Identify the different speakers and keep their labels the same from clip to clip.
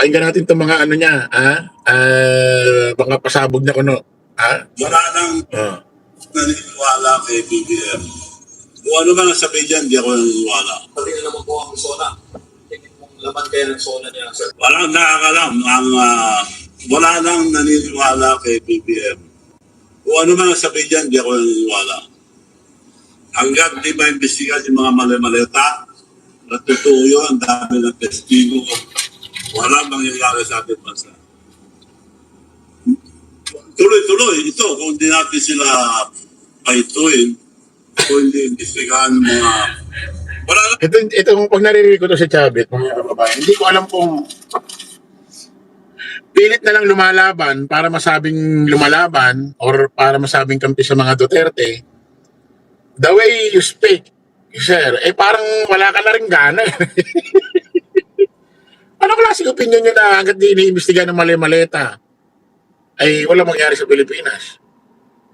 Speaker 1: Pakinggan natin itong mga ano niya, mga pasabog na kuno.
Speaker 2: Wala nang naniniwala kay BBM. Kung ano man ang sabihin dyan, di ako naniniwala.
Speaker 3: Pati na naman po ang SONA. Tingin mong laman kaya ng SONA niya, sir.
Speaker 2: Walang nakakalam. Wala nang naniniwala kay BBM. Kung ano man ang sabihin dyan, di ako naniniwala. Hanggang di maimbestigan yung mga mali-maleta, at totoo yun, ang dami ng testigo, walang mangyayari sa ating bansa. Tuloy-tuloy, ito, kung hindi natin sila paituin, kung hindi imbestigahan ng mga... Wala na.
Speaker 1: Itong pag naririnig ko to sa Chavit, mga kababayan, hindi ko alam kung pilit na lang lumalaban para masabing lumalaban or para masabing kampi sa mga Duterte. The way you speak, sir, parang wala ka na rin gana. Ano klaseng opinion nyo na hanggat di iniimbestiga ng mali-maleta ay walang mangyari sa Pilipinas?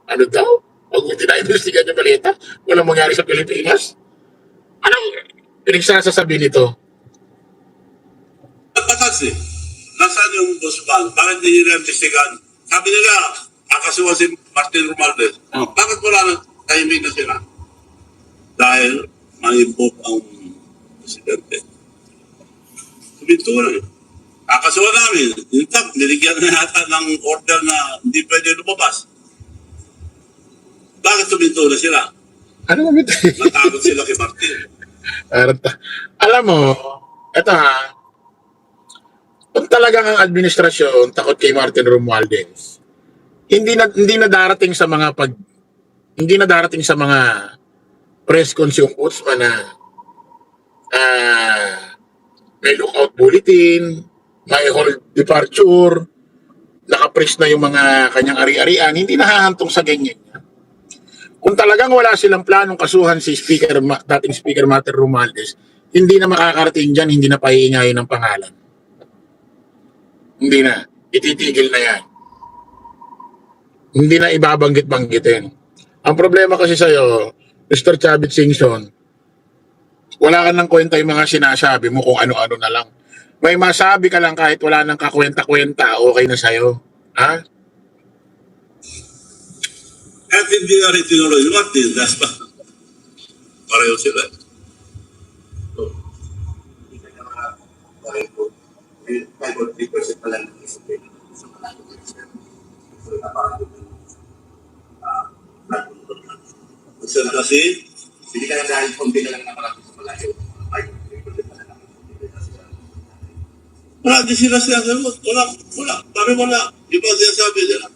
Speaker 1: Ano daw? Pag hindi na-imbestiga ng maleta, walang mangyari sa Pilipinas? Anong pinagsasasabi nito?
Speaker 2: Patas eh. Nasaan yung Busban? Bakit hindi nila imbestigahan? Sabi nila, akasuha si Martin Romualdez. Bakit wala na tahimik na sila? Dahil ma-invoke ang presidente. Subinturan. Akasuha namin. In fact, niligyan na yata ng order na hindi pwede lumabas. Bakit subinturan sila?
Speaker 1: Ano mo ito?
Speaker 2: Natakot sila kay Martin.
Speaker 1: Alam mo, eto kung talagang ang administrasyon takot kay Martin Romualdez, hindi na darating sa mga press con yung ombudsman na may lookout bulletin, may hold departure, nakapress na yung mga kanyang ari-arian, hindi nahahantong sa ganyan. Kung talagang wala silang planong kasuhan si dating Speaker Martin Romualdez, hindi na makakarating dyan, hindi na paiingayin ng pangalan. Hindi na. Ititigil na yan. Hindi na ibabanggit-banggitin. Ang problema kasi sa'yo, Mr. Chavit Singson, wala ka nang kwenta yung mga sinasabi mo kung ano-ano na lang. May masabi ka lang kahit wala nang kakwenta-kwenta, okay na sa'yo. Ha?
Speaker 2: At hindi na rin tinuloy yung Martin. That's pa. Pareho sila.
Speaker 3: Hindi ka na pareho. 5.3% pa lang ng isipin sa mga Duterte. So, napakalito ng
Speaker 2: Sir kasi,
Speaker 3: hindi ka na dahil kundi na lang nakarapin sa malayo. 5.3% pa lang ng isipin.
Speaker 2: wala din sila sinasagot. Wala. Dami wala. Di ba sinasabi nila?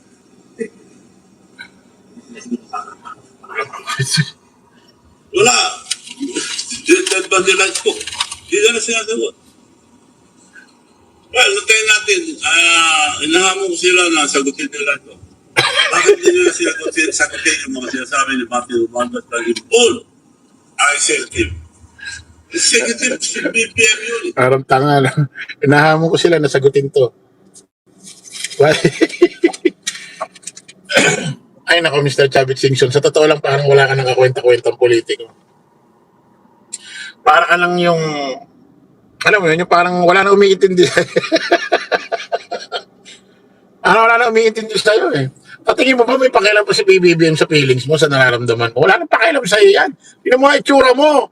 Speaker 2: Wala. Dead ba nila ito? Di na sinasagot. Well, natayin natin. Inahamon ko sila na sagutin nila ito. Bakit hindi nila sagutin yung mga sinasabi ni Martin Romualdez na all ang executive? Executive should be PM yun.
Speaker 1: Parang tanga lang. Inahamon ko sila na sagutin to. Ay nako, Mr. Chavit Singson, sa totoo lang parang wala ka nang kakwenta-kwentang politiko. Para ka lang yung, alam mo yun, yung parang wala na umiintindi. Wala na umiintindi sa'yo eh. Patingin mo ba may pakialam pa si BBM sa feelings mo, sa nararamdaman mo? Wala nang pakialam sa'yo yan. Yun mo nga itsura mo.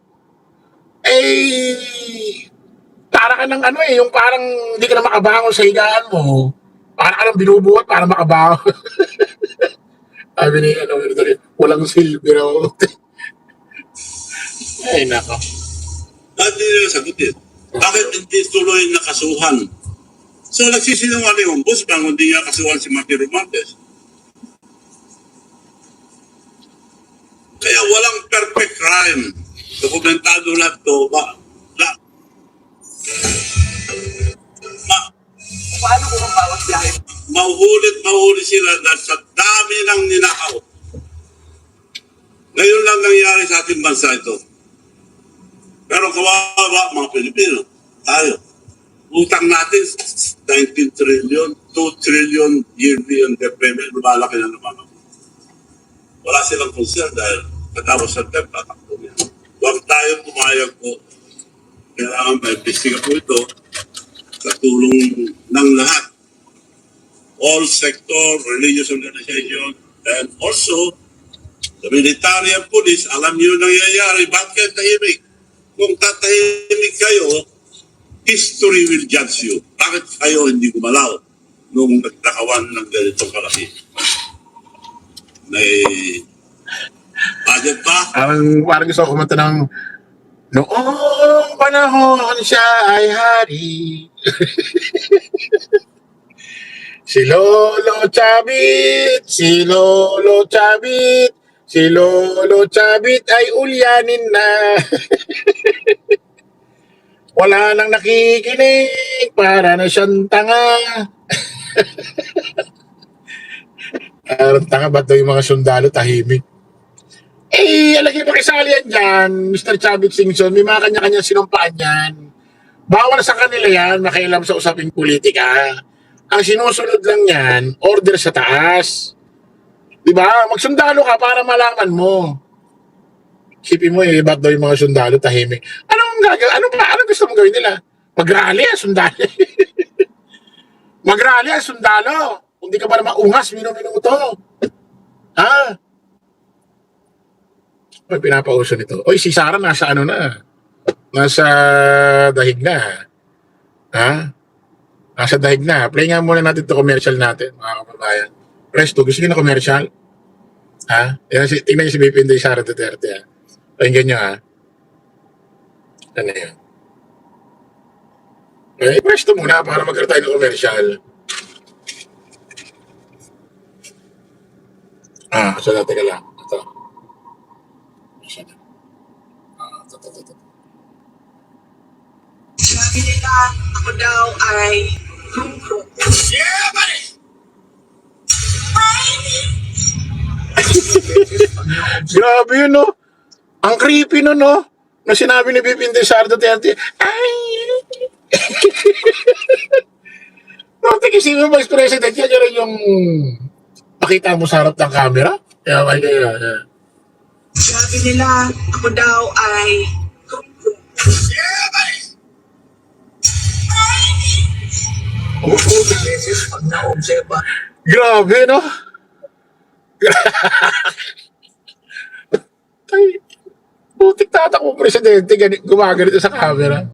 Speaker 1: Para ka ng yung parang hindi ka na makabangon sa higaan mo. Para ka nang binubuhat para makabangon. Sabi ni, walang silbi raw. Ay, nako.
Speaker 2: Bakit hindi nila sagutin? Bakit hindi tuloy nakasuhan? So, nagsisinungaling yung Busban kung hindi niya kasuhan si Martin Romualdez. Kaya walang perfect crime. Dokumentado lahat to.
Speaker 3: Paano kung ang bawat biyahe?
Speaker 2: Mahuli sila dahil sa dami ng ninakaw. Ngayon lang nangyari sa ating bansa ito. Pero kawawa mga Pilipino, tayo. Utang natin 19 trillion, 2 trillion yearly ang debt payment, lumalaki na naman. Wala silang concern dahil katapos sa debt, tatakbo niya. Huwag tayo pumayag po. Kailangan may imbestiga po ito. sa tulong ng lahat, all sector, religious organization, and also the military and police. Alam niyo nangyayari, bakit kayo tahimik? Kung tatahimik kayo, history will judge you. Bakit kayo hindi gumalaw nung nagtakawan ng ganitong kalaki? May budget pa?
Speaker 1: Parang gusto ko kumanta ng noong panahon siya ay hari. Si Lolo Chavit, si Lolo Chavit, si Lolo Chavit ay ulyanin na. Wala nang nakikinig, para na siyang tanga. Parang tanga, ba't daw yung mga sundalo tahimik? Alagay mo kisali yan dyan, Mr. Chavit Singson. May mga kanya-kanya sinumpaan yan. Bawal sa kanila yan, makialam sa usaping politika. Ang sinusunod lang yan, order sa taas. Diba? Magsundalo ka para malaman mo. Isipin mo ba't daw yung mga sundalo tahimik? Anong gusto mong gawin nila? Mag-rally sundalo. Mag-rally sundalo. Kung di ka ba naman ungas, minuto. Ha? Ay, pinapauso nito. Oy, si Sarah nasa ano na? Nasa dahig na. Ha? Nasa dahig na. Play nga muna natin ito commercial natin, mga kababayan. Presto, gusto nyo na commercial? Ha? Tingnan nyo si BP Inday Sara Duterte. Ha? Pakinggan nyo, ha? Ano yun? Okay, presto muna para magkaroon tayo ng commercial. So dati ka lang. Ito. Ito.
Speaker 4: Sabi nila, ako daw ay
Speaker 1: Yeah, buddy! Grabe yun, no? Ang creepy nun, no? Na sinabi ni BP Inday Sara Duterte, ay! No, tikisipin mo, Vice President, yan rin yung makita mo sa harap ng camera. Yeah.
Speaker 4: sabi nila, ako daw ay
Speaker 1: Yeah, buddy!
Speaker 4: beses pag na-observa.
Speaker 1: Grabe, no? Ay, butik tatakbo presidente, gumaganito sa camera.